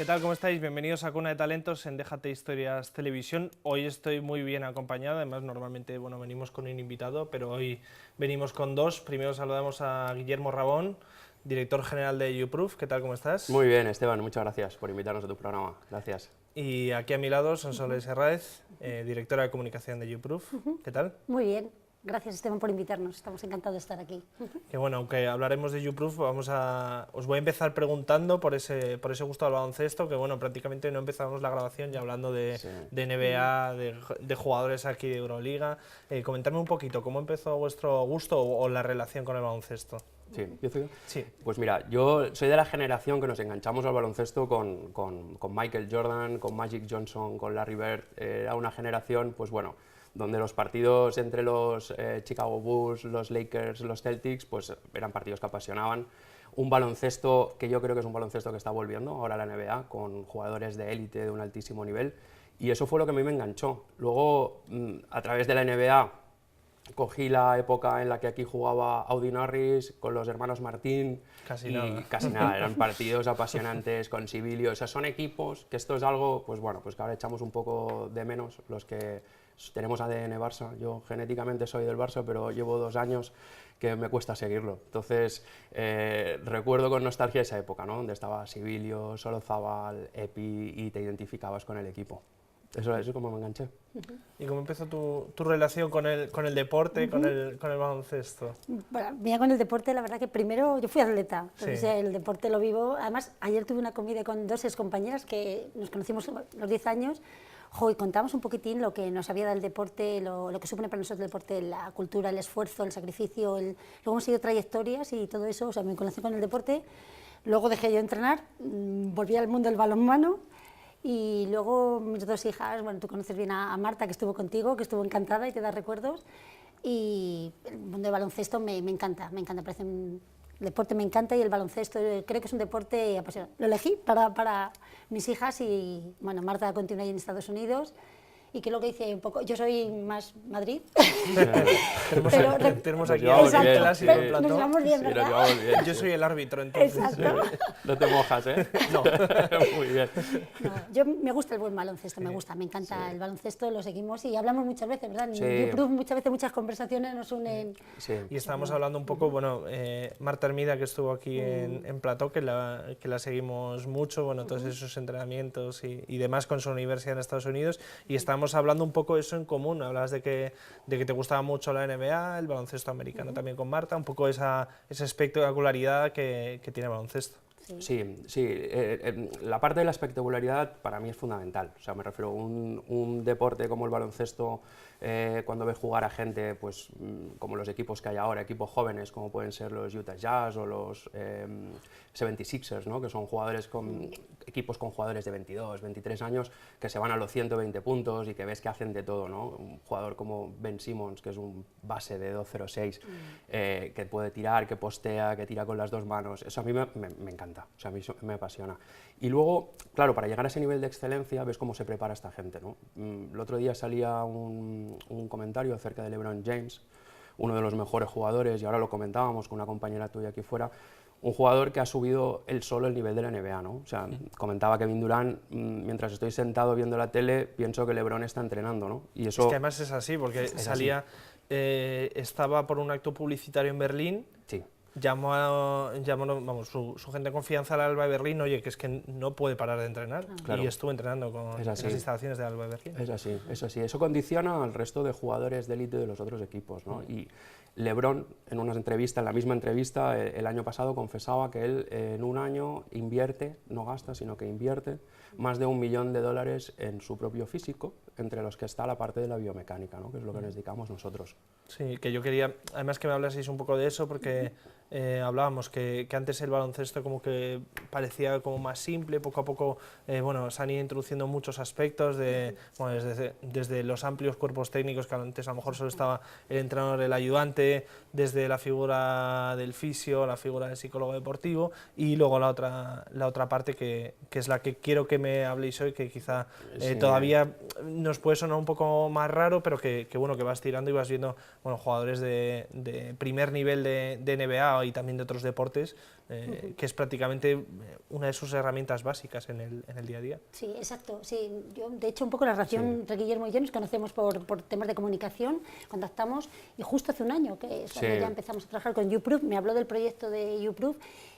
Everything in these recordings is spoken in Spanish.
¿Qué tal? ¿Cómo estáis? Bienvenidos a Cuna de Talentos en Déjate Historias Televisión. Hoy estoy muy bien acompañado, además normalmente venimos con un invitado, pero hoy venimos con dos. Primero saludamos a Guillermo Rabón, director general de YouProof. ¿Qué tal? ¿Cómo estás? Muy bien, Esteban, muchas gracias por invitarnos a tu programa. Gracias. Y aquí a mi lado, Sonsoles Herráez, directora de comunicación de YouProof. ¿Qué tal? Muy bien. Gracias, Esteban, por invitarnos. Estamos encantados de estar aquí. Que bueno, aunque hablaremos de YouProof, os voy a empezar preguntando por ese gusto al baloncesto, que bueno, prácticamente no empezamos la grabación ya hablando de NBA, de jugadores aquí de Euroliga. Comentadme un poquito, ¿cómo empezó vuestro gusto o la relación con el baloncesto? Sí, ¿empiezo yo? Sí. Pues mira, yo soy de la generación que nos enganchamos al baloncesto con Michael Jordan, con Magic Johnson, con Larry Bird. Era una generación, pues bueno, donde los partidos entre los Chicago Bulls, los Lakers, los Celtics, pues eran partidos que apasionaban. Un baloncesto que yo creo que es un baloncesto que está volviendo ahora a la NBA, con jugadores de élite de un altísimo nivel, y eso fue lo que a mí me enganchó. Luego, a través de la NBA, cogí la época en la que aquí jugaba Audi Norris con los hermanos Martín. Casi nada, eran partidos apasionantes con Sibilio. O sea, son equipos que esto es algo, pues bueno, pues que ahora echamos un poco de menos los que tenemos ADN Barça. Yo genéticamente soy del Barça, pero llevo 2 años que me cuesta seguirlo. Entonces, recuerdo con nostalgia esa época, ¿no? Donde estaba Sibilio, Solozábal, Epi, y te identificabas con el equipo. Eso es como me enganché. ¿Y cómo empezó tu relación con el deporte, con el baloncesto? Bueno, mira, con el deporte, la verdad que primero yo fui atleta, entonces Sí. El deporte lo vivo. Además, ayer tuve una comida con 2 excompañeras que nos conocimos a los 10 años, y contamos un poquitín lo que nos había dado el deporte, lo que supone para nosotros el deporte, la cultura, el esfuerzo, el sacrificio, luego hemos seguido trayectorias y todo eso, o sea, me conocí con el deporte, luego dejé yo de entrenar, volví al mundo del balonmano. Y luego mis 2 hijas, bueno, tú conoces bien a Marta, que estuvo contigo, que estuvo encantada y te da recuerdos. Y el mundo del baloncesto me encanta, parece un deporte, me encanta, y el baloncesto creo que es un deporte apasionante. Lo elegí para mis hijas y, bueno, Marta continúa ahí en Estados Unidos. Y que es lo que dice un poco, yo soy más Madrid. Tenemos aquí a Nicolás y el plató. Nos llevamos bien, ¿verdad? Sí, nos llevamos bien. Yo soy el árbitro, entonces. Exacto. No te mojas, ¿eh? No. Muy bien. No, yo me gusta el buen baloncesto, me encanta el baloncesto, lo seguimos y hablamos muchas veces, ¿verdad? En YouProof muchas veces muchas conversaciones nos unen. Sí. Y estábamos hablando un poco, bueno, Marta Hermida, que estuvo aquí en Plató, que la seguimos mucho, bueno, todos esos entrenamientos y demás con su universidad en Estados Unidos, y estábamos hablando un poco eso en común. Hablabas de que te gustaba mucho la NBA, el baloncesto americano también con Marta, un poco esa espectacularidad que tiene el baloncesto. Sí, la parte de la espectacularidad para mí es fundamental. O sea, me refiero a un deporte como el baloncesto, cuando ves jugar a gente, pues como los equipos que hay ahora, equipos jóvenes como pueden ser los Utah Jazz o los 76ers, ¿no? Que son equipos con jugadores de 22, 23 años que se van a los 120 puntos y que ves que hacen de todo, ¿no? Un jugador como Ben Simmons, que es un base de 2.06, que puede tirar, que postea, que tira con las 2 manos. Eso a mí me encanta, o sea, a mí me apasiona. Y luego, claro, para llegar a ese nivel de excelencia ves cómo se prepara esta gente, ¿no? El otro día salía un comentario acerca de LeBron James, uno de los mejores jugadores, y ahora lo comentábamos con una compañera tuya aquí fuera, un jugador que ha subido él solo el nivel de la NBA, ¿no? O sea, comentaba Kevin Durant, mientras estoy sentado viendo la tele, pienso que LeBron está entrenando, ¿no? Y eso es que además es así, porque salía, estaba por un acto publicitario en Berlín. Sí. Llamó su gente de confianza al Alba de Berlín, oye, que es que no puede parar de entrenar, Claro. y estuvo entrenando con esas instalaciones de Alba de Berlín. Es así, eso condiciona al resto de jugadores de élite de los otros equipos, ¿no? Y LeBron, en una entrevista, en la misma entrevista, el año pasado confesaba que él en un año invierte, no gasta, sino que invierte más de $1 millón en su propio físico, entre los que está la parte de la biomecánica, ¿no? Que es lo que nos dedicamos nosotros. Sí, que yo quería, además que me hablaseis un poco de eso, porque hablábamos que antes el baloncesto como que parecía como más simple, poco a poco bueno, se han ido introduciendo muchos aspectos, bueno, desde los amplios cuerpos técnicos, que antes a lo mejor solo estaba el entrenador, el ayudante, desde la figura del fisio, la figura del psicólogo deportivo, y luego la otra parte que es la que quiero que me habléis hoy, que quizá todavía nos puede sonar un poco más raro, pero que bueno, que vas tirando y vas viendo, bueno, jugadores de primer nivel de NBA y también de otros deportes, que es prácticamente una de sus herramientas básicas en el día a día. Sí, exacto. Sí, yo, de hecho, un poco la relación entre Guillermo y yo nos conocemos por temas de comunicación, contactamos, y justo hace un año que es cuando ya empezamos a trabajar con YouProof, me habló del proyecto de YouProof,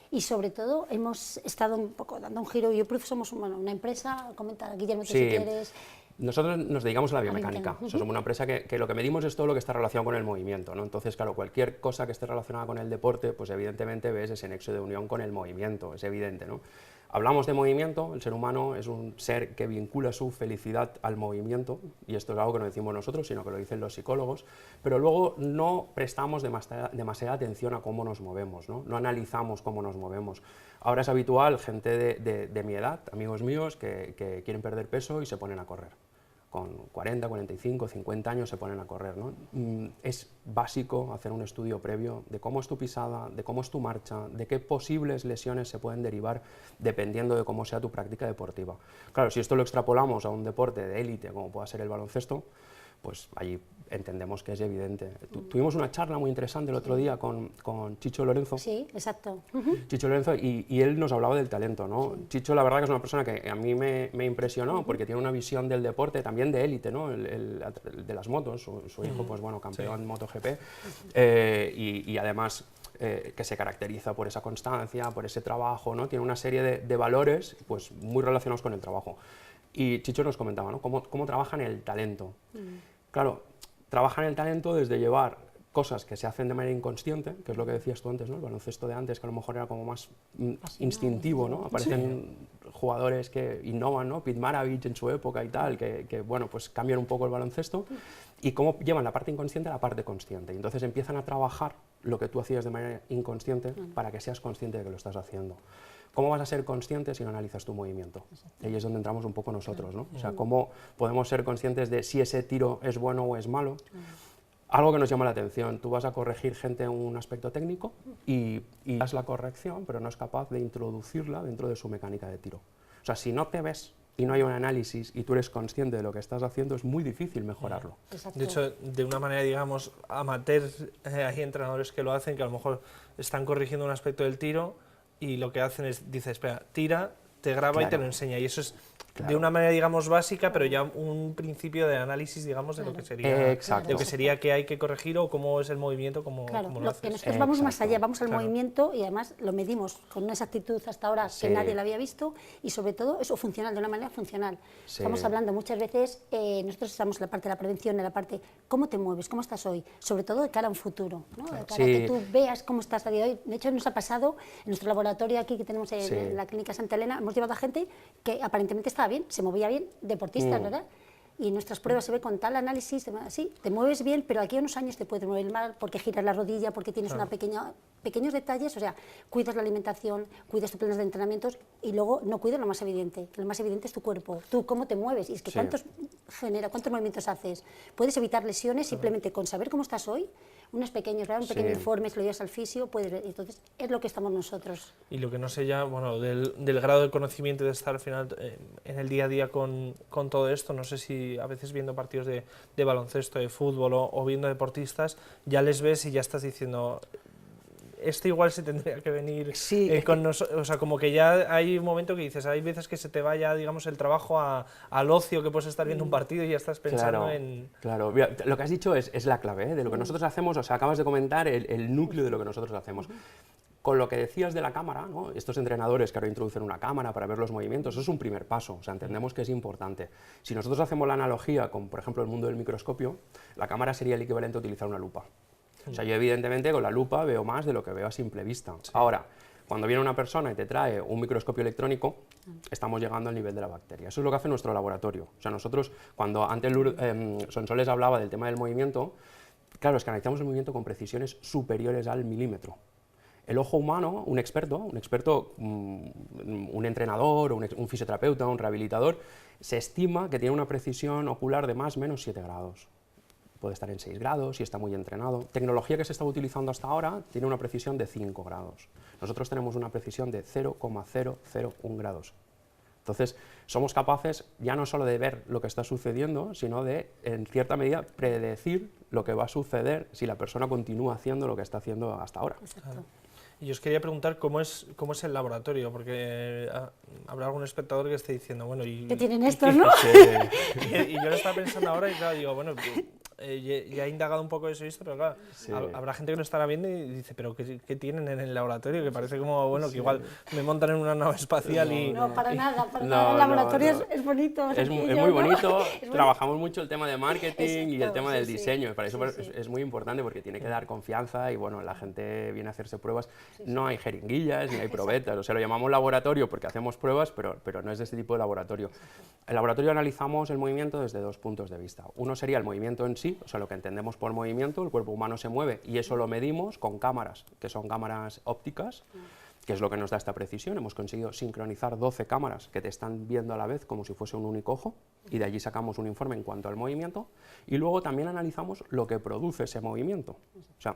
y sobre todo hemos estado un poco dando un giro. YouProof somos una empresa, comenta Guillermo tú si quieres. Nosotros nos dedicamos a la biomecánica, o sea, somos una empresa que lo que medimos es todo lo que está relacionado con el movimiento, ¿no? Entonces, claro, cualquier cosa que esté relacionada con el deporte, pues evidentemente ves ese nexo de unión con el movimiento, es evidente, ¿no? Hablamos de movimiento, el ser humano es un ser que vincula su felicidad al movimiento, y esto es algo que no decimos nosotros, sino que lo dicen los psicólogos, pero luego no prestamos demasiada atención a cómo nos movemos, ¿no? No analizamos cómo nos movemos. Ahora es habitual, gente de mi edad, amigos míos, que quieren perder peso y se ponen a correr. Con 40, 45, 50 años se ponen a correr, ¿no? Es básico hacer un estudio previo de cómo es tu pisada, de cómo es tu marcha, de qué posibles lesiones se pueden derivar dependiendo de cómo sea tu práctica deportiva. Claro, si esto lo extrapolamos a un deporte de élite como pueda ser el baloncesto, pues allí entendemos que es evidente. Tuvimos una charla muy interesante el otro día con Chicho Lorenzo. Sí, exacto. Chicho Lorenzo, y él nos hablaba del talento, ¿no? Chicho, la verdad que es una persona que a mí me impresionó, porque tiene una visión del deporte, también de élite, ¿no? El de las motos, su hijo, pues bueno, campeón MotoGP, y además que se caracteriza por esa constancia, por ese trabajo, ¿no? Tiene una serie de valores, pues muy relacionados con el trabajo. Y Chicho nos comentaba, ¿no? Cómo trabajan el talento. Claro, trabajan el talento desde llevar cosas que se hacen de manera inconsciente, que es lo que decías tú antes, ¿no? El baloncesto de antes, que a lo mejor era como más instintivo, ¿no? Aparecen jugadores que innovan, ¿no? Pete Maravich en su época y tal, que bueno, pues cambian un poco el baloncesto, y cómo llevan la parte inconsciente a la parte consciente. Y entonces empiezan a trabajar lo que tú hacías de manera inconsciente para que seas consciente de que lo estás haciendo. ¿Cómo vas a ser consciente si no analizas tu movimiento? Y ahí es donde entramos un poco nosotros, ¿no? O sea, ¿cómo podemos ser conscientes de si ese tiro es bueno o es malo? Algo que nos llama la atención, tú vas a corregir gente en un aspecto técnico y das la corrección, pero no es capaz de introducirla dentro de su mecánica de tiro. O sea, si no te ves y no hay un análisis y tú eres consciente de lo que estás haciendo, es muy difícil mejorarlo. Exacto. De hecho, de una manera, digamos, amateur, hay entrenadores que lo hacen, que a lo mejor están corrigiendo un aspecto del tiro y lo que hacen es, dice, espera, tira, te graba y te lo enseña. Y eso es de una manera, digamos, básica, pero ya un principio de análisis, digamos, de lo que sería, de lo que sería que hay que corregir o cómo es el movimiento, cómo lo haces. Que nosotros vamos más allá, vamos al movimiento y además lo medimos con una exactitud hasta ahora que nadie lo había visto, y sobre todo eso funcional, de una manera funcional. Estamos hablando muchas veces, nosotros estamos en la parte de la prevención, en la parte cómo te mueves, cómo estás hoy, sobre todo de cara a un futuro, ¿no? De cara a que tú veas cómo estás a día de hoy. De hecho, nos ha pasado en nuestro laboratorio aquí que tenemos en la Clínica Santa Elena, hemos llevado a gente que aparentemente estaba bien, se movía bien, deportistas, ¿verdad? Y en nuestras pruebas se ve con tal análisis, sí, te mueves bien, pero aquí a unos años te puedes mover mal porque giras la rodilla, porque tienes pequeños detalles, o sea, cuidas la alimentación, cuidas tus planes de entrenamientos y luego no cuidas lo más evidente, que lo más evidente es tu cuerpo, tú cómo te mueves, y es que cuántos movimientos haces. Puedes evitar lesiones simplemente con saber cómo estás hoy, unos pequeños, ¿verdad? Un pequeño informe, se lo llevas al fisio, entonces es lo que estamos nosotros. Y lo que no sé ya, bueno, del grado de conocimiento de estar al final en el día a día con todo esto, no sé si a veces viendo partidos de baloncesto, de fútbol o viendo deportistas, ya les ves y ya estás diciendo, esto igual se tendría que venir con nosotros, o sea, como que ya hay un momento que dices, hay veces que se te vaya, digamos, el trabajo al ocio, que puedes estar viendo un partido y ya estás pensando en... Claro, mira, lo que has dicho es la clave, de lo que nosotros hacemos, o sea, acabas de comentar el núcleo de lo que nosotros hacemos. Con lo que decías de la cámara, ¿no? Estos entrenadores que ahora introducen una cámara para ver los movimientos, eso es un primer paso, o sea, entendemos que es importante. Si nosotros hacemos la analogía con, por ejemplo, el mundo del microscopio, la cámara sería el equivalente a utilizar una lupa. O sea, yo evidentemente con la lupa veo más de lo que veo a simple vista. Ahora, cuando viene una persona y te trae un microscopio electrónico, estamos llegando al nivel de la bacteria. Eso es lo que hace nuestro laboratorio. O sea, nosotros, cuando antes Sonsoles hablaba del tema del movimiento, claro, es que analizamos el movimiento con precisiones superiores al milímetro. El ojo humano, un experto, un entrenador, un fisioterapeuta, un rehabilitador, se estima que tiene una precisión ocular de más o menos 7 grados. Puede estar en 6 grados si está muy entrenado. Tecnología que se estaba utilizando hasta ahora tiene una precisión de 5 grados. Nosotros tenemos una precisión de 0,001 grados. Entonces, somos capaces ya no solo de ver lo que está sucediendo, sino de, en cierta medida, predecir lo que va a suceder si la persona continúa haciendo lo que está haciendo hasta ahora. Exacto. Y os quería preguntar cómo es el laboratorio, porque habrá algún espectador que esté diciendo, bueno, ¿Qué tienen estos, no? Y yo lo estaba pensando ahora y claro, digo, bueno, ya he indagado un poco de eso y esto, pero claro, habrá gente que no estará viendo y dice, pero ¿qué tienen en el laboratorio? Que parece como, bueno, que igual me montan en una nave espacial y... No, para nada, el laboratorio es bonito. Es muy bonito, trabajamos mucho el tema de marketing y el tema del diseño, y para eso sí. es muy importante porque tiene que dar confianza y bueno, la gente viene a hacerse pruebas, no hay jeringuillas ni hay probetas, o sea, lo llamamos laboratorio porque hacemos pruebas, pero no es de este tipo de laboratorio. El laboratorio analizamos el movimiento desde 2 puntos de vista. Uno sería el movimiento en sí, o sea, lo que entendemos por movimiento, el cuerpo humano se mueve y eso lo medimos con cámaras, que son cámaras ópticas, que es lo que nos da esta precisión. Hemos conseguido sincronizar 12 cámaras que te están viendo a la vez como si fuese un único ojo, y de allí sacamos un informe en cuanto al movimiento, y luego también analizamos lo que produce ese movimiento. O sea,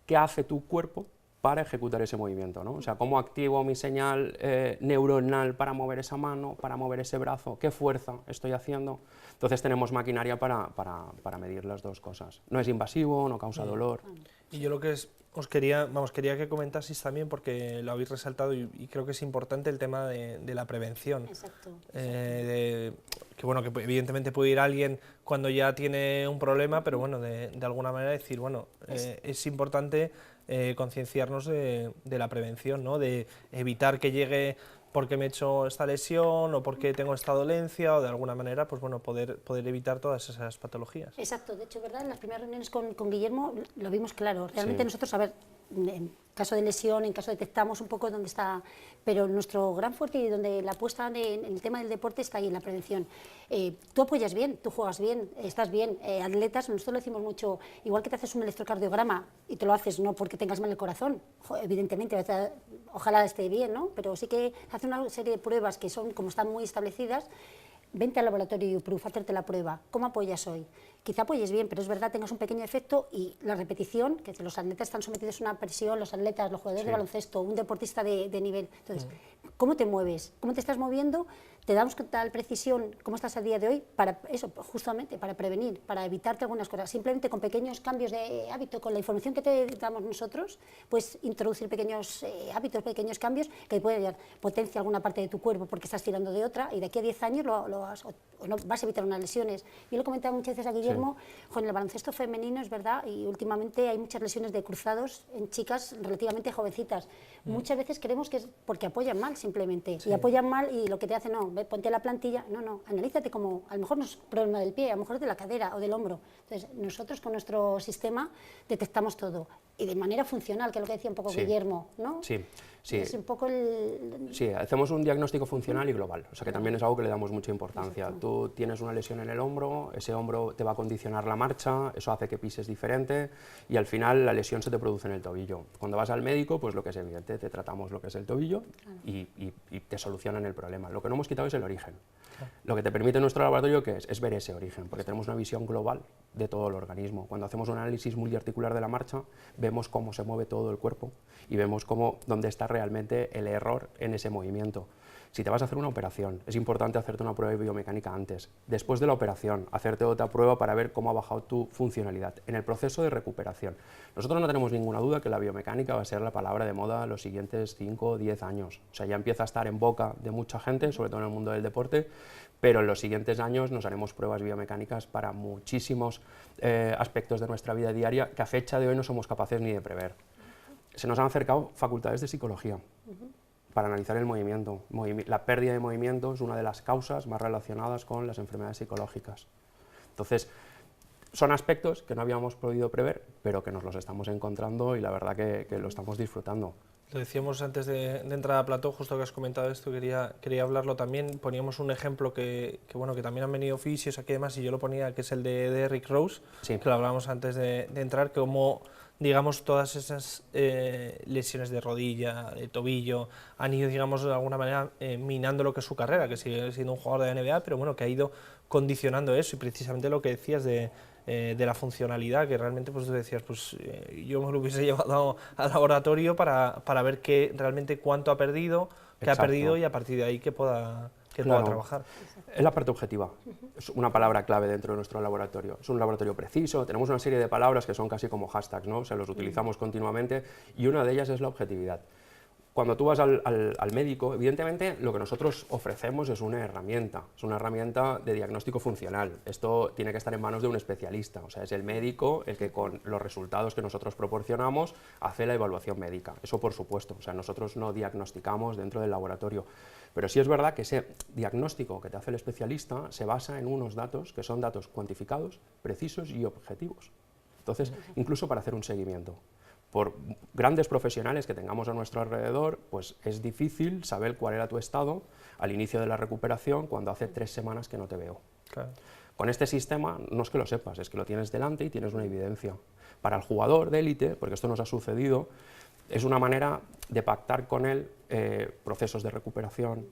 ¿qué hace tu cuerpo para ejecutar ese movimiento, ¿no? O sea, cómo activo mi señal neuronal para mover esa mano, para mover ese brazo, qué fuerza estoy haciendo. Entonces tenemos maquinaria para medir las dos cosas. No es invasivo, no causa dolor. Y yo lo que quería que comentaseis también, porque lo habéis resaltado y creo que es importante el tema de la prevención. Exacto. Que bueno, que evidentemente puede ir alguien cuando ya tiene un problema, pero bueno, de alguna manera decir, bueno, es importante concienciarnos de la prevención, ¿no? De evitar que llegue porque me he hecho esta lesión o porque tengo esta dolencia, o de alguna manera, pues bueno, poder evitar todas esas patologías. Exacto, de hecho, ¿verdad? En las primeras reuniones con Guillermo lo vimos claro. Realmente nosotros, a ver, en caso de lesión, en caso detectamos un poco dónde está, pero nuestro gran fuerte y donde la apuesta en el tema del deporte está ahí, en la prevención. Tú apoyas bien, tú juegas bien, estás bien, atletas, nosotros lo decimos mucho, igual que te haces un electrocardiograma y te lo haces no porque tengas mal el corazón, evidentemente, ojalá esté bien, ¿no? Pero sí que hace una serie de pruebas que son, como están muy establecidas. Vente al laboratorio YouProof, hacerte la prueba. ¿Cómo apoyas hoy? Quizá apoyes bien, pero es verdad, tengas un pequeño efecto y la repetición, que los atletas están sometidos a una presión, los atletas, los jugadores de baloncesto, un deportista de nivel. Entonces, ¿cómo te mueves? ¿Cómo te estás moviendo? Te damos tal precisión, cómo estás a día de hoy, para eso, justamente, para prevenir, para evitarte algunas cosas. Simplemente con pequeños cambios de hábito, con la información que te damos nosotros, puedes introducir pequeños hábitos, pequeños cambios que te pueden dar potencia alguna parte de tu cuerpo porque estás tirando de otra, y de aquí a 10 años vas a evitar unas lesiones. Yo lo comentaba muchas veces a Guillermo, en el baloncesto femenino, es verdad, y últimamente hay muchas lesiones de cruzados en chicas relativamente jovencitas. Muchas veces creemos que es porque apoyan mal, simplemente, y apoyan mal y lo que te hace, no, ponte la plantilla, no, analízate como, a lo mejor no es problema del pie, a lo mejor es de la cadera o del hombro. Entonces, nosotros con nuestro sistema detectamos todo, y de manera funcional, que es lo que decía un poco Guillermo, ¿no? Sí. Es un poco Sí, hacemos un diagnóstico funcional y global, o sea que también es algo que le damos mucha importancia. Exacto. Tú tienes una lesión en el hombro, ese hombro te va a condicionar la marcha, eso hace que pises diferente y al final la lesión se te produce en el tobillo. Cuando vas al médico, pues lo que es evidente, te tratamos lo que es el tobillo y te solucionan el problema. Lo que no hemos quitado es el origen. Lo que te permite nuestro laboratorio ¿qué es ver ese origen, porque tenemos una visión global de todo el organismo. Cuando hacemos un análisis multiarticular de la marcha, vemos cómo se mueve todo el cuerpo y vemos dónde está realmente el error en ese movimiento. Si te vas a hacer una operación, es importante hacerte una prueba de biomecánica antes. Después de la operación, hacerte otra prueba para ver cómo ha bajado tu funcionalidad. En el proceso de recuperación. Nosotros no tenemos ninguna duda que la biomecánica va a ser la palabra de moda los siguientes 5 o 10 años. O sea, ya empieza a estar en boca de mucha gente, sobre todo en el mundo del deporte, pero en los siguientes años nos haremos pruebas biomecánicas para muchísimos aspectos de nuestra vida diaria que a fecha de hoy no somos capaces ni de prever. Se nos han acercado facultades de psicología para analizar el movimiento. La pérdida de movimiento es una de las causas más relacionadas con las enfermedades psicológicas. Entonces, Son aspectos que no habíamos podido prever, pero que nos los estamos encontrando y la verdad que lo estamos disfrutando. Lo decíamos antes de entrar a plató, justo que has comentado esto, quería hablarlo también. Poníamos un ejemplo que también han venido fisios aquí además, y yo lo ponía, que es el de Eric Rose, Sí. que lo hablábamos antes de entrar, que como, digamos, todas esas lesiones de rodilla, de tobillo, han ido, digamos, de alguna manera minando lo que es su carrera, que sigue siendo un jugador de NBA, pero bueno, que ha ido condicionando eso, y precisamente lo que decías de la funcionalidad, que realmente pues tú decías, pues yo me lo hubiese llevado al laboratorio para ver realmente cuánto ha perdido, qué ha perdido, y a partir de ahí que pueda trabajar. Es la parte objetiva, es una palabra clave dentro de nuestro laboratorio. Es un laboratorio preciso, tenemos una serie de palabras que son casi como hashtags, ¿no? O sea, los utilizamos continuamente, y una de ellas es la objetividad. Cuando tú vas al médico, evidentemente lo que nosotros ofrecemos es una herramienta de diagnóstico funcional. Esto tiene que estar en manos de un especialista, o sea, es el médico el que con los resultados que nosotros proporcionamos hace la evaluación médica. Eso por supuesto, o sea, nosotros no diagnosticamos dentro del laboratorio, pero sí es verdad que ese diagnóstico que te hace el especialista se basa en unos datos que son datos cuantificados, precisos y objetivos. Entonces, incluso para hacer un seguimiento. Por grandes profesionales que tengamos a nuestro alrededor, pues es difícil saber cuál era tu estado al inicio de la recuperación cuando hace 3 semanas que no te veo. Claro. Con este sistema no es que lo sepas, es que lo tienes delante y tienes una evidencia. Para el jugador de élite, porque esto nos ha sucedido, es una manera de pactar con él procesos de recuperación,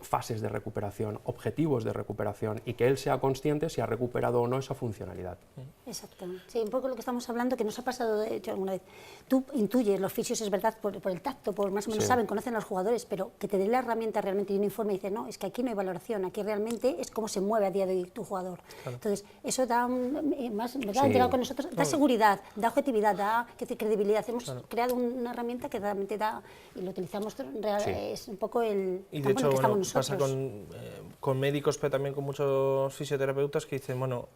fases de recuperación, objetivos de recuperación, y que él sea consciente si ha recuperado o no esa funcionalidad. Exactamente. Sí, un poco lo que estamos hablando, que nos ha pasado de hecho alguna vez. Tú intuyes, los fisios es verdad, por el tacto, por más o menos saben, conocen a los jugadores, pero que te den la herramienta realmente y un informe y dices, no, es que aquí no hay valoración, aquí realmente es cómo se mueve a día de hoy tu jugador. Claro. Entonces, eso da más, ¿verdad? Llegado con nosotros, da seguridad, da objetividad, da credibilidad. Hemos creado una herramienta que realmente da, y lo utilizamos, es un poco el... Y de hecho, bueno, pasa con médicos, pero también con muchos fisioterapeutas que dicen, bueno,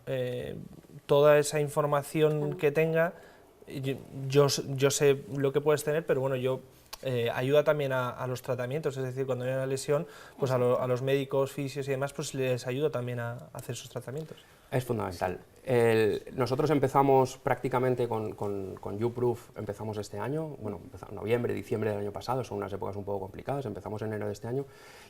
toda esa información que tenga, yo sé lo que puedes tener, pero bueno, ayuda también a los tratamientos, es decir, cuando hay una lesión, pues a los médicos, fisios y demás, pues les ayuda también a hacer sus tratamientos. Es fundamental. Nosotros empezamos prácticamente con YouProof, empezamos este año, bueno, empezamos en noviembre, diciembre del año pasado, son unas épocas un poco complicadas, empezamos en enero de este año,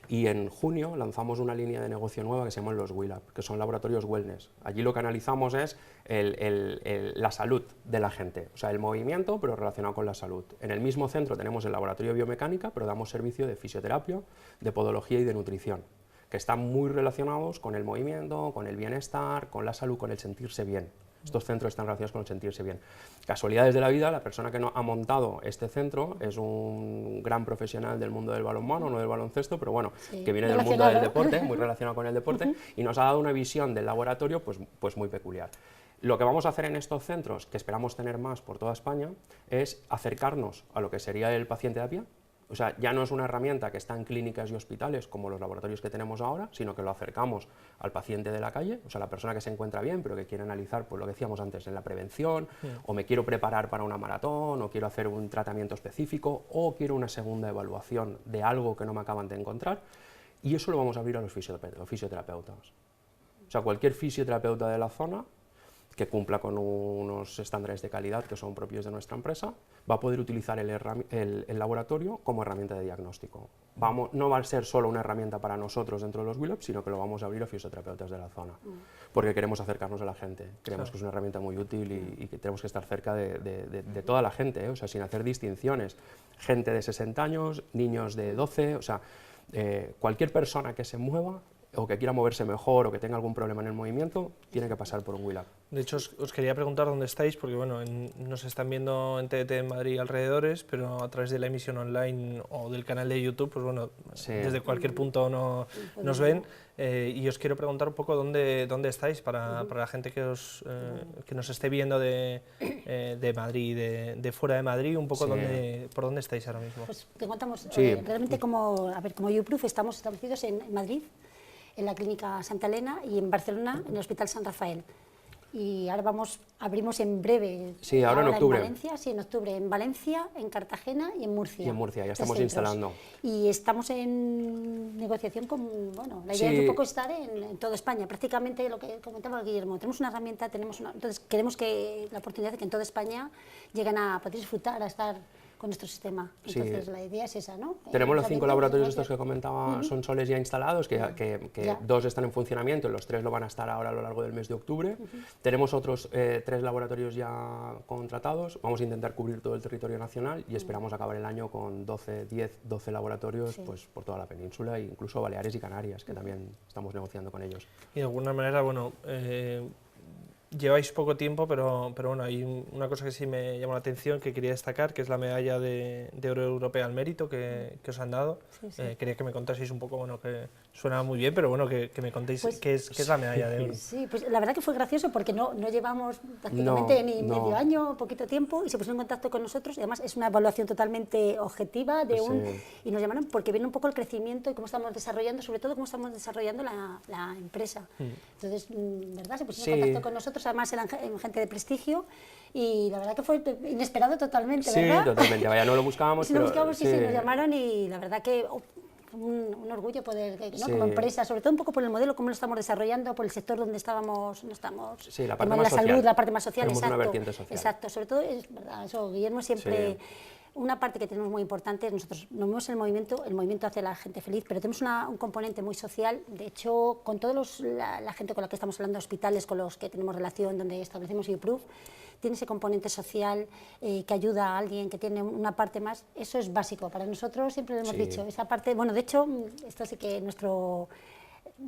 y en junio lanzamos una línea de negocio nueva que se llaman los WILAB, que son laboratorios wellness. Allí lo que analizamos es la salud de la gente, o sea, el movimiento, pero relacionado con la salud. En el mismo centro tenemos el laboratorio de biomecánica, pero damos servicio de fisioterapia, de podología y de nutrición, que están muy relacionados con el movimiento, con el bienestar, con la salud, con el sentirse bien. Estos centros están relacionados con el sentirse bien. Casualidades de la vida, la persona que ha montado este centro es un gran profesional del mundo del balonmano, no del baloncesto, pero bueno, que viene del mundo del deporte, muy relacionado con el deporte, y nos ha dado una visión del laboratorio pues muy peculiar. Lo que vamos a hacer en estos centros, que esperamos tener más por toda España, es acercarnos a lo que sería el paciente de a pie. O sea, ya no es una herramienta que está en clínicas y hospitales como los laboratorios que tenemos ahora, sino que lo acercamos al paciente de la calle, o sea, la persona que se encuentra bien, pero que quiere analizar, pues lo que decíamos antes, en la prevención, o me quiero preparar para una maratón, o quiero hacer un tratamiento específico, o quiero una segunda evaluación de algo que no me acaban de encontrar, y eso lo vamos a abrir a los fisioterapeutas. O sea, cualquier fisioterapeuta de la zona que cumpla con unos estándares de calidad que son propios de nuestra empresa, va a poder utilizar el laboratorio como herramienta de diagnóstico. No va a ser solo una herramienta para nosotros dentro de los WILAB, sino que lo vamos a abrir a fisioterapeutas de la zona, porque queremos acercarnos a la gente, creemos que es una herramienta muy útil y que tenemos que estar cerca de toda la gente, o sea, sin hacer distinciones. Gente de 60 años, niños de 12, o sea, cualquier persona que se mueva o que quiera moverse mejor o que tenga algún problema en el movimiento, tiene que pasar por un WILAB. De hecho, os quería preguntar dónde estáis, porque bueno, nos están viendo en TDT en Madrid y alrededores, pero a través de la emisión online o del canal de YouTube, pues bueno, desde cualquier punto nos ven, y os quiero preguntar un poco dónde estáis para la gente que nos esté viendo de Madrid, de fuera de Madrid, un poco por dónde estáis ahora mismo. Pues te contamos, realmente como YouProof estamos establecidos en Madrid, en la Clínica Santa Elena, y en Barcelona, en el Hospital San Rafael. y ahora abrimos en breve. Sí, ahora en octubre. En Valencia, sí, en octubre, en Valencia, en Cartagena y en Murcia. Y en Murcia, ya 3 estamos centros. instalando. Y estamos en negociación con, bueno, la idea Sí. es un poco estar en toda España, prácticamente lo que comentaba Guillermo, tenemos una herramienta, entonces queremos que la oportunidad de que en toda España lleguen a poder disfrutar, a estar con nuestro sistema. Entonces Sí. la idea es esa, ¿no? Tenemos los 5 laboratorios estos que que comentaba, son soles ya instalados, que Ya. 2 están en funcionamiento y los 3 lo van a estar ahora a lo largo del mes de octubre. Tenemos otros 3 laboratorios ya contratados, vamos a intentar cubrir todo el territorio nacional y esperamos acabar el año con 10-12 laboratorios Sí. pues, por toda la península, e incluso Baleares y Canarias, que también estamos negociando con ellos. Y de alguna manera, bueno, lleváis poco tiempo, pero bueno, hay una cosa que sí me llamó la atención, que quería destacar, que es la medalla de oro europea al mérito que os han dado. Sí, sí. Quería que me contaseis un poco, bueno, que suena muy bien, pero bueno, que me contéis Pues, qué es la medalla de oro. Sí, pues la verdad que fue gracioso porque no llevamos prácticamente ni no. medio año, poquito tiempo, y se pusieron en contacto con nosotros, y además es una evaluación totalmente objetiva Sí. y nos llamaron porque viene un poco el crecimiento y cómo estamos desarrollando, sobre todo cómo estamos desarrollando la empresa. Entonces, ¿verdad? Se pusieron en Sí. contacto con nosotros, además eran gente de prestigio, y la verdad que fue inesperado totalmente, Sí, ¿verdad? totalmente, vaya, no lo buscábamos, Sí, lo pero buscábamos, sí, nos llamaron y la verdad que un orgullo poder, ¿no? Sí. Como empresa, sobre todo un poco por el modelo, cómo lo estamos desarrollando, por el sector donde estábamos, no estamos, Sí, la parte tenemos más la salud, social. la parte más social, Tenemos una exacto, vertiente social. exacto, sobre todo es verdad, eso, Guillermo siempre, Sí. una parte que tenemos muy importante, nosotros nos vemos el movimiento hace a la gente feliz, pero tenemos un componente muy social, de hecho, con todos la gente con la que estamos hablando, hospitales con los que tenemos relación, donde establecemos YouProof, tiene ese componente social que ayuda a alguien, que tiene una parte más, eso es básico. Para nosotros siempre lo hemos Sí. dicho, esa parte, bueno, de hecho, esto sí que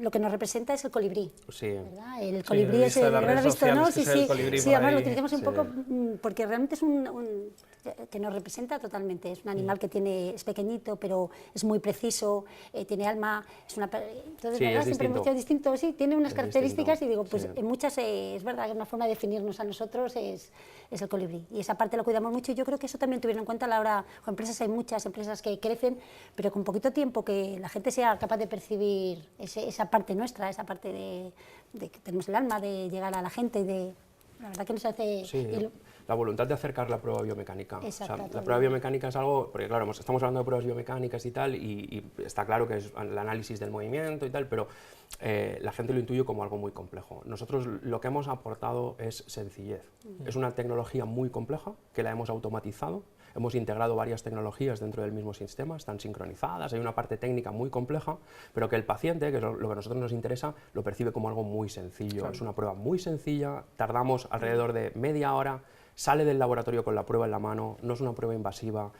lo que nos representa es el colibrí. Sí. ¿Verdad? El Sí, colibrí he es visto en el, las ¿lo has redes visto, no? sociales que Sí, sale el sí, colibrí sí, por además lo ahí. utilizamos un Sí. poco porque realmente es que nos representa totalmente. Es un animal que es pequeñito, pero es muy preciso, tiene alma, entonces, Sí, ¿verdad? es Siempre hemos distinto. dicho distinto, sí, tiene unas Es características distinto, y digo, pues sí. en muchas es verdad que una forma de definirnos a nosotros es el colibrí. Y esa parte lo cuidamos mucho y yo creo que eso también tuvieron en cuenta a la hora, empresas hay muchas empresas que crecen, pero con poquito tiempo que la gente sea capaz de percibir esa parte nuestra, esa parte de que tenemos el alma, de llegar a la gente, la verdad que nos hace... Sí, y la voluntad de acercar la prueba biomecánica. O sea, Exacto, la prueba biomecánica es algo, porque claro, estamos hablando de pruebas biomecánicas y tal, y está claro que es el análisis del movimiento y tal, pero la gente lo intuye como algo muy complejo. Nosotros lo que hemos aportado es sencillez. Es una tecnología muy compleja que la hemos automatizado. Hemos integrado varias tecnologías dentro del mismo sistema, están sincronizadas, hay una parte técnica muy compleja, pero que el paciente, que es lo que a nosotros nos interesa, lo percibe como algo muy sencillo. Claro. Es una prueba muy sencilla, tardamos alrededor de media hora, sale del laboratorio con la prueba en la mano, no es una prueba invasiva.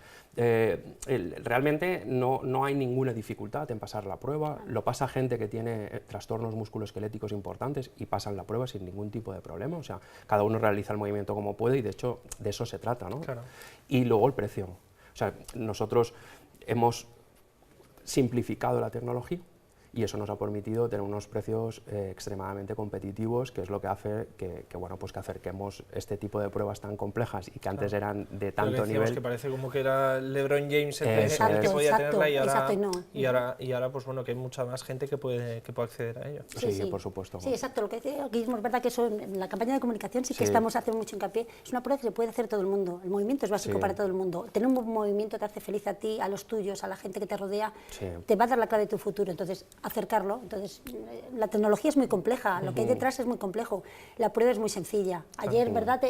Realmente no hay ninguna dificultad en pasar la prueba, lo pasa gente que tiene trastornos musculoesqueléticos importantes y pasan la prueba sin ningún tipo de problema, o sea, cada uno realiza el movimiento como puede y de hecho de eso se trata, ¿no? Claro. Y luego el precio, o sea, nosotros hemos simplificado la tecnología y eso nos ha permitido tener unos precios extremadamente competitivos, que es lo que hace que bueno, pues que acerquemos este tipo de pruebas tan complejas y que antes eran de Lo que tanto decíamos, nivel. que parece como que era LeBron James el Eso que es. podía Exacto, tenerla exacto, y ahora pues bueno, que hay mucha más gente que puede acceder a ello. Sí, por supuesto. Sí, exacto, lo que decía Guillermo, es verdad que eso en la campaña de comunicación sí que Sí. estamos haciendo mucho hincapié, es una prueba que se puede hacer todo el mundo, el movimiento es básico Sí. para todo el mundo, tener un buen movimiento te hace feliz a ti, a los tuyos, a la gente que te rodea, Sí. te va a dar la clave de tu futuro, entonces acercarlo, entonces la tecnología es muy compleja, lo que hay detrás es muy complejo, la prueba es muy sencilla. Ayer, ¿verdad?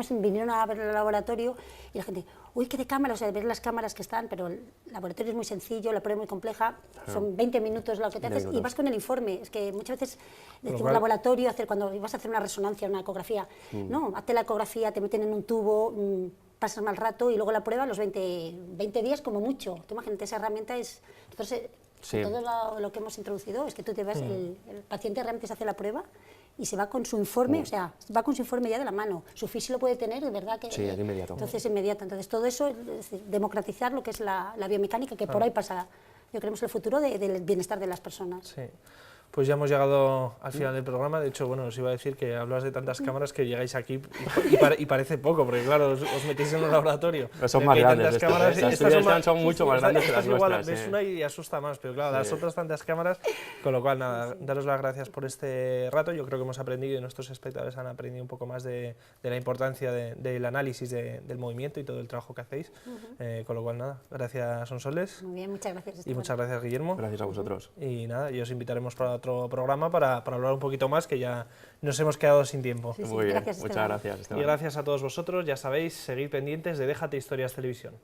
Vinieron a ver el laboratorio y la gente, uy, qué de cámaras, o sea, ver las cámaras que están, pero el laboratorio es muy sencillo, la prueba es muy compleja, son 20 minutos lo que te haces y vas con el informe. Es que muchas veces decimos cual- laboratorio, cuando vas a hacer una resonancia, una ecografía, no, hazte la ecografía, te meten en un tubo, pasas mal rato y luego la prueba a los 20 días como mucho. Tú imagínate, esa herramienta es... Entonces, Sí. todo lo que hemos introducido es que tú te vas, el paciente realmente se hace la prueba y se va con su informe, o sea, va con su informe ya de la mano. Su fisio lo puede tener, de verdad que... Sí, es inmediato. Entonces, inmediato. Entonces, todo eso, es decir, democratizar lo que es la biomecánica, que por ahí pasa, yo creemos, el futuro del bienestar de las personas. Sí. Pues ya hemos llegado al final del programa. De hecho, bueno, os iba a decir que hablas de tantas cámaras que llegáis aquí y parece poco, porque claro, os metéis en un laboratorio. Pero son más grandes. Las tuyas son mucho más grandes que las nuestras. Ves una y asusta más, pero claro, las otras tantas cámaras, con lo cual nada, daros las gracias por este rato. Yo creo que hemos aprendido y nuestros espectadores han aprendido un poco más de la importancia del análisis del movimiento y todo el trabajo que hacéis. Con lo cual nada, gracias Sonsoles. Muy bien, muchas gracias. Y muchas gracias Guillermo. Gracias a vosotros. Y nada, y os invitaremos para otro programa para hablar un poquito más, que ya nos hemos quedado sin tiempo. Sí, Muy bien, gracias, muchas Esteban. gracias, Esteban. Y gracias a todos vosotros, ya sabéis, seguid pendientes de Déjate Historias Televisión.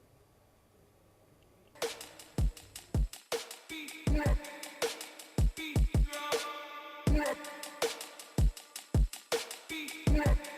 Yeah.